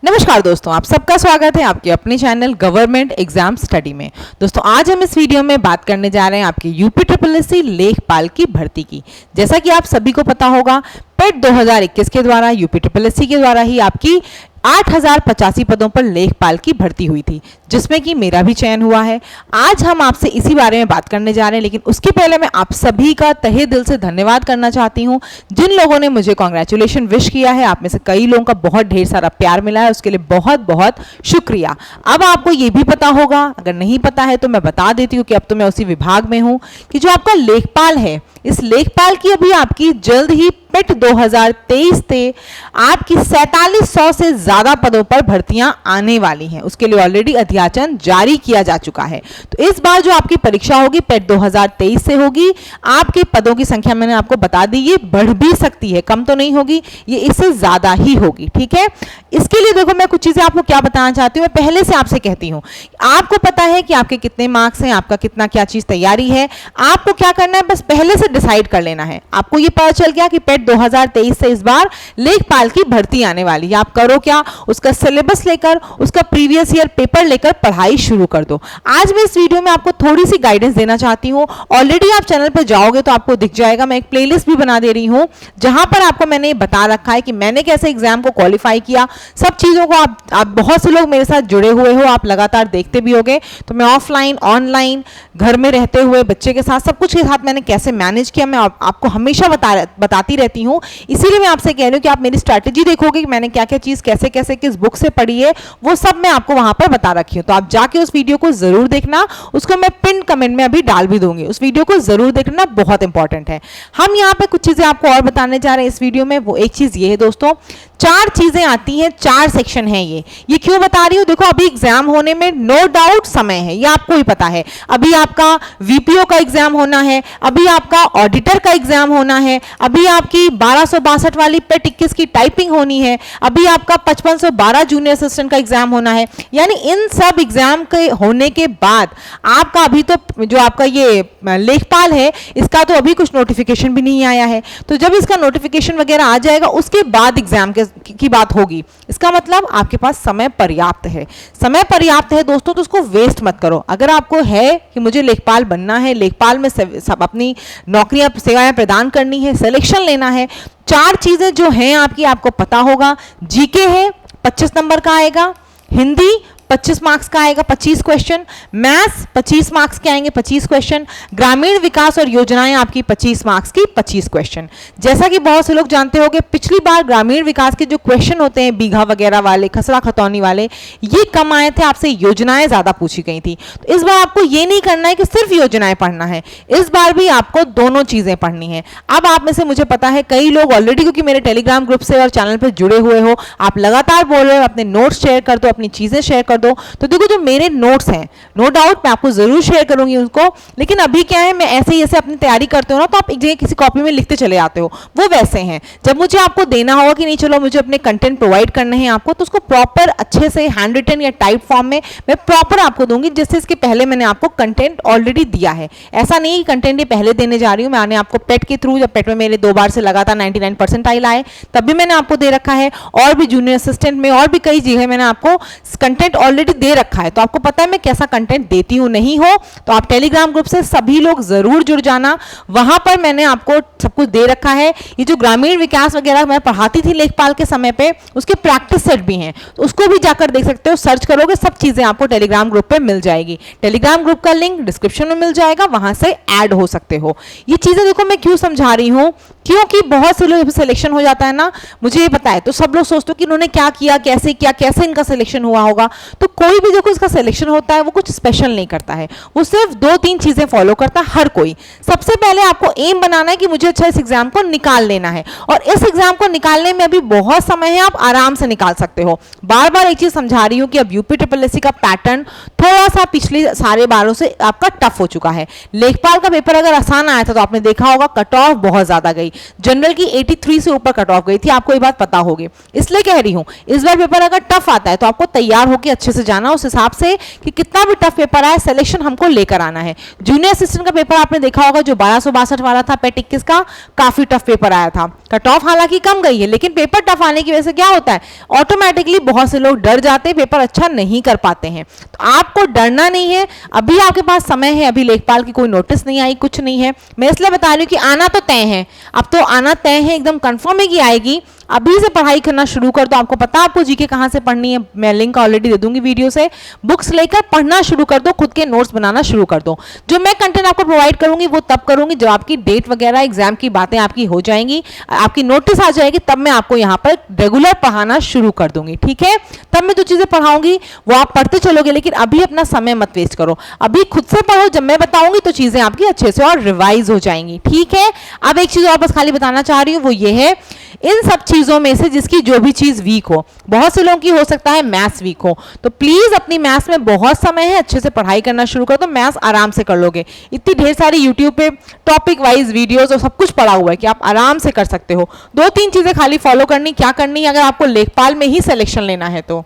नमस्कार दोस्तों, आप सबका स्वागत है आपके अपने चैनल गवर्नमेंट एग्जाम स्टडी में। दोस्तों आज हम इस वीडियो में बात करने जा रहे हैं आपकी यूपी SSSC लेखपाल की भर्ती की। जैसा कि आप सभी को पता होगा, पेट 2021 के द्वारा यूपी SSSC के द्वारा ही आपकी 8085 पदों पर लेखपाल की भर्ती हुई थी, जिसमें कि मेरा भी चयन हुआ है। आज हम आपसे इसी बारे में बात करने जा रहे हैं, लेकिन उसके पहले मैं आप सभी का तहे दिल से धन्यवाद करना चाहती हूं जिन लोगों ने मुझे कॉन्ग्रेचुलेशन विश किया है। आप में से कई लोगों का बहुत ढेर सारा प्यार मिला है, उसके लिए बहुत बहुत शुक्रिया। अब आपको ये भी पता होगा, अगर नहीं पता है तो मैं बता देती हूँ कि अब तो मैं उसी विभाग में हूँ कि जो आपका लेखपाल है, इस लेखपाल की अभी आपकी जल्द ही पेट 2023 से आपकी 4700 से ज्यादा पदों पर भर्तियां आने वाली हैं। उसके लिए ऑलरेडी अध्याचन जारी किया जा चुका है। तो इस बार जो आपकी परीक्षा होगी पेट 2023 से होगी। आपके पदों की संख्या मैंने आपको बता दी, ये बढ़ भी सकती है, कम तो नहीं होगी, ये इससे ज्यादा ही होगी। ठीक है, इसके लिए देखो मैं कुछ चीजें आपको क्या बताना चाहती हूँ। मैं पहले से आपसे कहती हूँ, आपको पता है कि आपके कितने मार्क्स हैं, आपका कितना क्या चीज तैयारी है। आपको क्या करना है, बस पहले से डिसाइड कर लेना है। आपको ये पता चल गया कि पेट 2023 से इस बार लेखपाल की भर्ती आने वाली है। आप करो क्या, उसका सिलेबस लेकर, उसका प्रीवियस ईयर पेपर लेकर पढ़ाई शुरू कर दो। आज मैं इस वीडियो में आपको थोड़ी सी गाइडेंस देना चाहती हूँ। ऑलरेडी आप चैनल पर जाओगे तो आपको दिख जाएगा, मैं एक प्लेलिस्ट भी बना दे रही हूँ जहां पर आपको मैंने बता रखा है कि मैंने कैसे एग्जाम को क्वालिफाई किया। सब चीजों को आप बहुत से लोग मेरे साथ जुड़े हुए हो, आप लगातार देखते भी होगे। तो मैं ऑफलाइन, ऑनलाइन, घर में रहते हुए, बच्चे के साथ, सब कुछ के साथ मैंने कैसे मैनेज किया, मैं आपको हमेशा बताती रहती हूँ। इसीलिए मैं आपसे कह रही हूँ कि आप मेरी स्ट्रैटेजी देखोगे कि मैंने क्या क्या चीज कैसे कैसे किस बुक से पढ़ी है, वो सब मैं आपको वहां पर बता रखी हूँ। तो आप जाके उस वीडियो को जरूर देखना, उसको मैं पिन कमेंट में अभी डाल भी दूंगी। उस वीडियो को जरूर देखना, बहुत इंपॉर्टेंट है। हम यहाँ पे कुछ चीजें आपको और बताने जा रहे हैं इस वीडियो में। वो एक चीज ये है दोस्तों, 4 चीजें आती हैं, 4 सेक्शन है। ये क्यों बता रही हूँ, देखो अभी एग्जाम होने में नो डाउट समय है, ये आपको ही पता है। अभी आपका वीपीओ का एग्जाम होना है, अभी आपका ऑडिटर का एग्जाम होना है, अभी आपकी 1262 वाली पेट 21 की टाइपिंग होनी है, अभी आपका 5512 जूनियर असिस्टेंट का एग्जाम होना है। यानी इन सब एग्जाम के होने के बाद आपका अभी तो जो आपका ये लेखपाल है, इसका तो अभी कुछ नोटिफिकेशन भी नहीं आया है। तो जब इसका नोटिफिकेशन वगैरह आ जाएगा उसके बाद एग्जाम की बात होगी। इसका मतलब आपके पास समय पर्याप्त है। समय पर्याप्त है दोस्तों, तो उसको वेस्ट मत करो। अगर आपको है कि मुझे लेखपाल बनना है, लेखपाल में सब अपनी नौकरियां सेवाएं प्रदान करनी है, सिलेक्शन लेना है, 4 चीजें जो हैं आपकी, आपको पता होगा। जीके है 25 नंबर का आएगा, हिंदी 25 मार्क्स का आएगा 25 क्वेश्चन, मैथ्स 25 मार्क्स के आएंगे 25 क्वेश्चन, ग्रामीण विकास और योजनाएं आपकी 25 मार्क्स की 25 क्वेश्चन। जैसा कि बहुत से लोग जानते होंगे, पिछली बार ग्रामीण विकास के जो क्वेश्चन होते हैं बीघा वगैरह वाले, खसरा खतौनी वाले, ये कम आए थे, आपसे योजनाएं ज्यादा पूछी गई थी। तो इस बार आपको ये नहीं करना है कि सिर्फ योजनाएं पढ़ना है, इस बार भी आपको दोनों चीजें पढ़नी है। अब आप में से मुझे पता है कई लोग ऑलरेडी, क्योंकि मेरे टेलीग्राम ग्रुप से और चैनल पर जुड़े हुए हो, आप लगातार बोल रहे हो अपने नोट्स शेयर कर दो, अपनी चीजें शेयर कर दो। तो देखो जो मेरे नोट्स हैं, नो डाउट मैं आपको जरूर शेयर करूंगी उनको, लेकिन अभी क्या है, मैं ऐसे ही ऐसे अपनी तैयारी करते हो ना, तो आप एक जगह किसी कॉपी में लिखते चले आते हो, वो वैसे हैं। जब मुझे आपको देना होगा कि नहीं चलो मुझे अपने कंटेंट प्रोवाइड करने हैं आपको, तो उसको प्रॉपर अच्छे से हैंड रिटन या टाइप फॉर्म में मैं प्रॉपर आपको दूंगी, जिससे इसके पहले मैंने आपको कंटेंट ऑलरेडी दिया है। ऐसा नहीं कि कंटेंट ये पहले देने जा रही हूँ, मैंने आपको पेट के थ्रू, जब पेट में मेरे 2 बार से लगातार 99 परसेंटाइल आए, तब भी मैंने आपको दे रखा है, और भी जूनियर असिस्टेंट में और भी कई जगह मैंने आपको कंटेंट ऑलरेडी दे रखा है। तो आपको पता है मैं कैसा कंटेंट देती हूं। नहीं हो तो आप टेलीग्राम ग्रुप से सभी लोग जरूर जुड़ जाना, वहां पर मैंने आपको सब कुछ दे रखा है। ये जो ग्रामीण विकास वगैरह मैं पढ़ाती थी लेखपाल के समय पे, उसके प्रैक्टिस सेट भी हैं, तो उसको भी जाकर देख सकते हो, सर्च करोगे सब चीजें आपको टेलीग्राम ग्रुप पे मिल जाएगी। टेलीग्राम ग्रुप का लिंक डिस्क्रिप्शन में मिल जाएगा, वहां से ऐड हो सकते हो। ये चीजें देखो मैं क्यों समझा रही हूँ, क्योंकि बहुत से लोग सिलेक्शन हो जाता है ना, मुझे ये पता है, तो सब लोग सोचते हो कि उन्होंने क्या किया, कैसे किया, कैसे इनका सिलेक्शन हुआ होगा। तो कोई भी देखो इसका सिलेक्शन होता है वो कुछ स्पेशल नहीं करता है, वो सिर्फ 2-3 चीजें फॉलो करता है हर कोई। सबसे पहले आपको एम बनाना है कि मुझे अच्छा इस एग्जाम को निकाल लेना है, और इस एग्जाम को निकालने में अभी बहुत समय है, आप आराम से निकाल सकते हो। बार बार एक चीज समझा रही हूँ कि अब यूपी SSSC का पैटर्न थोड़ा सा पिछले सारे बारों से आपका टफ हो चुका है। लेखपाल का पेपर अगर आसान आया था तो आपने देखा होगा कट ऑफ बहुत ज्यादा गई, जनरल की 83 से ऊपर कट ऑफ गई थी, आपको ये बात पता होगी। इसलिए कह रही हूँ इस बार पेपर अगर टफ आता है तो आपको तैयार होकर अच्छे से जाना उस हिसाब से कि कितना भी टफ पेपर आए सिलेक्शन हमको लेकर आना है। जूनियर असिस्टेंट का पेपर आपने देखा होगा जो 1262 वाला था, पेट 21 का काफी टफ पेपर आया था। कट ऑफ हालांकि कम गई है, लेकिन पेपर टफ आने की वजह से क्या होता है, ऑटोमेटिकली बहुत से लोग डर जाते हैं, पेपर अच्छा नहीं कर पाते हैं। तो आपको डरना नहीं है, अभी आपके पास समय है, अभी लेखपाल की कोई नोटिस नहीं आई, कुछ नहीं है। मैं इसलिए बता रही हूँ कि आना तो तय है, अब तो आना तय है, एकदम कंफर्म है कि आएगी। अभी से पढ़ाई करना शुरू कर दो। आपको पता है आपको जीके कहाँ से पढ़नी है, मैं लिंक ऑलरेडी दे दूंगी वीडियो से। बुक्स लेकर पढ़ना शुरू कर दो, खुद के नोट्स बनाना शुरू कर दो। जो मैं कंटेंट आपको प्रोवाइड करूंगी वो तब करूंगी जब आपकी डेट वगैरह एग्जाम की बातें आपकी हो जाएंगी, आपकी नोटिस आ जाएगी, तब मैं आपको यहाँ पर रेगुलर पढ़ाना शुरू कर दूंगी। ठीक है, तब मैं जो चीजें पढ़ाऊंगी वो आप पढ़ते चलोगे, लेकिन अभी अपना समय मत वेस्ट करो, अभी खुद से पढ़ो। जब मैं बताऊंगी तो चीजें आपकी अच्छे से और रिवाइज हो जाएंगी। ठीक है, अब एक चीज और बस खाली बताना चाह रही हूँ, वो ये है इन सब चीजों में से जिसकी जो भी चीज वीक हो, बहुत से लोगों की हो सकता है मैथ्स वीक हो, तो प्लीज अपनी मैथ्स में बहुत समय है, अच्छे से पढ़ाई करना शुरू कर दो, मैथ्स आराम से कर लोगे। इतनी ढेर सारी यूट्यूब पे टॉपिक वाइज वीडियोस और सब कुछ पड़ा हुआ है कि आप आराम से कर सकते हो। 2-3 चीजें खाली फॉलो करनी। क्या करनी है, अगर आपको लेखपाल में ही सिलेक्शन लेना है तो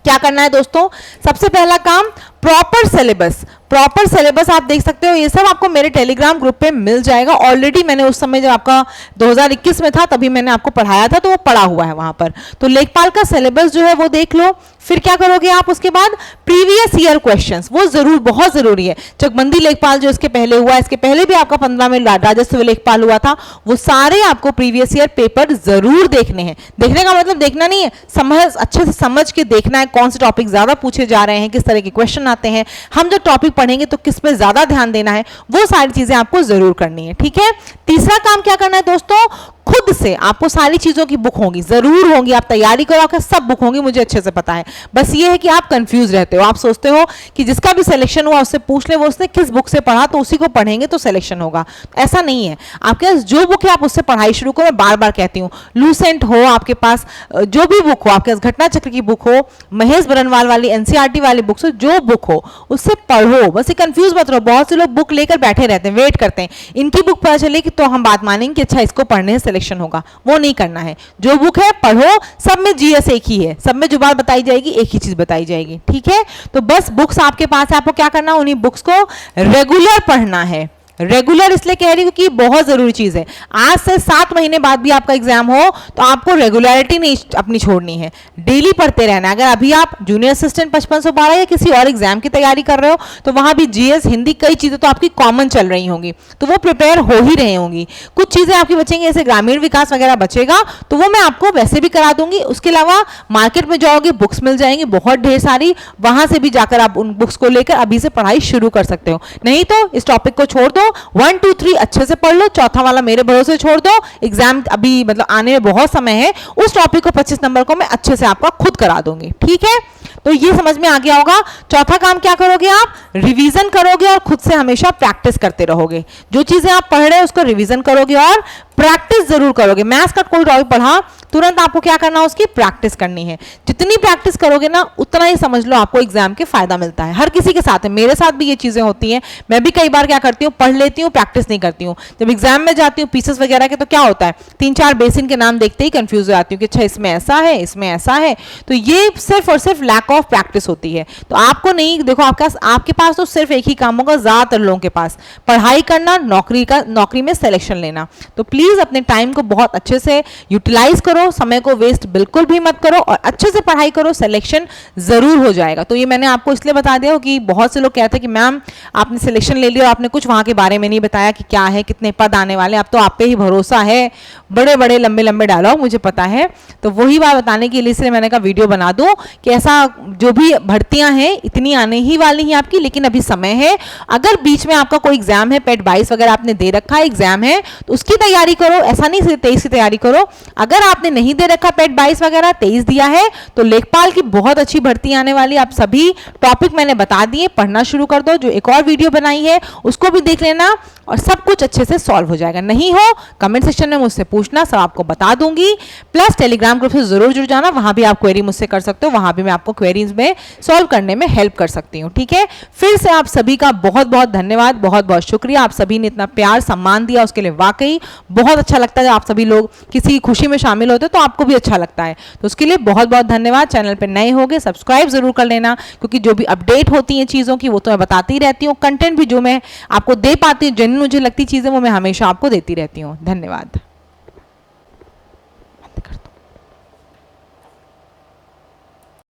क्या करना है दोस्तों, सबसे पहला काम प्रॉपर सिलेबस। प्रॉपर सिलेबस आप देख सकते हो, ये सब आपको मेरे टेलीग्राम ग्रुप पे मिल जाएगा। ऑलरेडी मैंने उस समय जब आपका 2021 में था तभी मैंने आपको पढ़ाया था, तो वो पढ़ा हुआ है वहां पर। तो लेखपाल का सिलेबस जो है वो देख लो। फिर क्या करोगे आप, उसके बाद प्रीवियस ईयर क्वेश्चंस, वो जरूर बहुत जरूरी है। चकबंदी लेखपाल जो इसके पहले हुआ, इसके पहले भी आपका 15 में राजस्व लेखपाल हुआ था, वो सारे आपको प्रीवियस ईयर पेपर जरूर देखने हैं। देखने का मतलब देखना नहीं है, समझ, अच्छे से समझ के देखना है कौन से टॉपिक ज्यादा पूछे जा रहे हैं, किस तरह के क्वेश्चन आते हैं, हम जो टॉपिक पढ़ेंगे तो किस पे ज्यादा ध्यान देना है, वो सारी चीजें आपको जरूर करनी है। ठीक है, तीसरा काम क्या करना है दोस्तों, खुद से आपको सारी चीजों की बुक होंगी, जरूर होंगी, आप तैयारी करो, आपका सब बुक होंगी, मुझे अच्छे से पता है। बस ये है कि आप कंफ्यूज रहते हो, आप सोचते हो कि जिसका भी सिलेक्शन हुआ उससे पूछ ले वो उसने किस बुक से पढ़ा तो उसी को पढ़ेंगे तो सिलेक्शन होगा। ऐसा नहीं है, आपके पास जो बुक है आप उससे पढ़ाई शुरू करो। बार बार कहती हूँ, लूसेंट हो आपके पास, जो भी बुक हो आपके पास, घटना चक्र की बुक हो, महेश बरनवाल वाली एनसीईआरटी वाली बुक हो, जो बुक हो उससे पढ़ो, बस कंफ्यूज मत रहो। बहुत से लोग बुक लेकर बैठे रहते हैं, वेट करते हैं इनकी बुक पता चले कि तो हम बात मानेंगे कि अच्छा इसको पढ़ने से सिलेक्शन होगा। वो नहीं करना है, जो बुक है पढ़ो, सब में जीएस एक ही है, सब में जो बात बताई जाएगी एक ही चीज बताई जाएगी। ठीक है, तो बस बुक्स आपके पास है, आपको क्या करना है, उन्हीं बुक्स को रेगुलर पढ़ना है। रेगुलर इसलिए कह रही हूँ कि बहुत जरूरी चीज है। आज से 7 महीने बाद भी आपका एग्जाम हो तो आपको रेगुलरिटी नहीं अपनी छोड़नी है, डेली पढ़ते रहना है। अगर अभी आप जूनियर असिस्टेंट 5512 या किसी और एग्जाम की तैयारी कर रहे हो तो वहां भी जीएस, हिंदी, कई चीजें तो आपकी कॉमन चल रही होंगी, तो वो प्रिपेयर हो ही रही होंगी। कुछ चीजें आपकी बचेंगी, जैसे ग्रामीण विकास वगैरह बचेगा तो वो मैं आपको वैसे भी करा दूंगी। उसके अलावा मार्केट में जाओगे, बुक्स मिल जाएंगी बहुत ढेर सारी, वहां से भी जाकर आप उन बुक्स को लेकर अभी से पढ़ाई शुरू कर सकते हो। नहीं तो इस टॉपिक को छोड़ दो, 1, 2, 3 अच्छे से पढ़ लो, चौथा वाला मेरे भरोसे छोड़ दो। एग्जाम अभी मतलब आने में बहुत समय है, उस टॉपिक को 25 नंबर को मैं अच्छे से आपका खुद करा दूंगी। ठीक है, तो ये समझ में आ गया होगा। चौथा काम क्या करोगे, आप रिवीजन करोगे और खुद से हमेशा प्रैक्टिस करते रहोगे। जो चीजें आप पढ़ रहे हैं उसको रिवीजन करोगे और प्रैक्टिस जरूर करोगे। मैथ्स का कोई टॉपिक पढ़ा, तुरंत आपको क्या करना है, उसकी प्रैक्टिस करनी है। जितनी प्रैक्टिस करोगे ना उतना ही समझ लो आपको एग्जाम के फायदा मिलता है। हर किसी के साथ है, मेरे साथ भी ये चीजें होती हैं। मैं भी कई बार क्या करती हूँ, पढ़ लेती हूँ, प्रैक्टिस नहीं करती हूँ। जब एग्जाम में जाती हूँ पीसेस वगैरह के, तो क्या होता है, 3-4 बेसिन के नाम देखते ही कंफ्यूज हो जाती हूँ कि अच्छा इसमें ऐसा है, इसमें ऐसा है। तो ये सिर्फ और सिर्फ लैक ऑफ प्रैक्टिस होती है। तो आपको नहीं, देखो आपके पास तो सिर्फ एक ही काम होगा, ज्यादातर लोगों के पास, पढ़ाई करना, नौकरी में सिलेक्शन लेना। तो प्लीज अपने टाइम को बहुत अच्छे से यूटिलाइज करो, समय को वेस्ट बिल्कुल भी मत करो और अच्छे से पढ़ाई करो, सिलेक्शन जरूर हो जाएगा। तो ये मैंने आपको इसलिए बता दिया कि बहुत से लोग कहते हैं कि मैम आपने सिलेक्शन ले लिया और आपने कुछ वहां के बारे में नहीं बताया कि क्या है, कितने पद आने वाले, अब तो आप पे ही भरोसा है, बड़े बड़े लंबे लंबे डायलॉग मुझे पता है। तो वही बात बताने के लिए इसलिए मैंने कहा वीडियो बना दूं कि ऐसा जो भी भर्तियां हैं इतनी आने ही वाली हैं आपकी, लेकिन अभी समय है। अगर बीच में आपका कोई एग्जाम है, पेट 22 वगैरह आपने दे रखा है, एग्जाम है तो उसकी तैयारी करो, ऐसा नहीं सिर्फ 23 की तैयारी करो। अगर आपने नहीं दे रखा पेट 22 वगैरह, 23 दिया है, तो लेखपाल की बहुत अच्छी भर्ती आने वाली। आप सभी टॉपिक मैंने बता दिए, पढ़ना शुरू कर दो। जो एक और वीडियो बनाई है उसको भी देख लेना और सब कुछ अच्छे से सॉल्व हो जाएगा। नहीं हो कमेंट सेक्शन में मुझसे पूछ पूछना सब आपको बता दूंगी। प्लस टेलीग्राम ग्रुप से जरूर जुड़ जाना, वहां भी आप क्वेरी मुझसे कर सकते हो, वहां भी मैं आपको क्वेरीज में सॉल्व करने में हेल्प कर सकती हूँ। ठीक है, फिर से आप सभी का बहुत बहुत धन्यवाद, बहुत बहुत शुक्रिया। आप सभी ने इतना प्यार सम्मान दिया, उसके लिए वाकई बहुत अच्छा लगता है। आप सभी लोग किसी खुशी में शामिल होते तो आपको भी अच्छा लगता है, तो उसके लिए बहुत बहुत धन्यवाद। चैनल पर नए होंगे सब्सक्राइब जरूर कर लेना, क्योंकि जो भी अपडेट होती हैं चीज़ों की वो तो मैं बताती ही रहती हूँ। कंटेंट भी जो मैं आपको दे पाती हूँ, जिन मुझे लगती चीज़ें वो मैं हमेशा आपको देती रहती हूँ। धन्यवाद।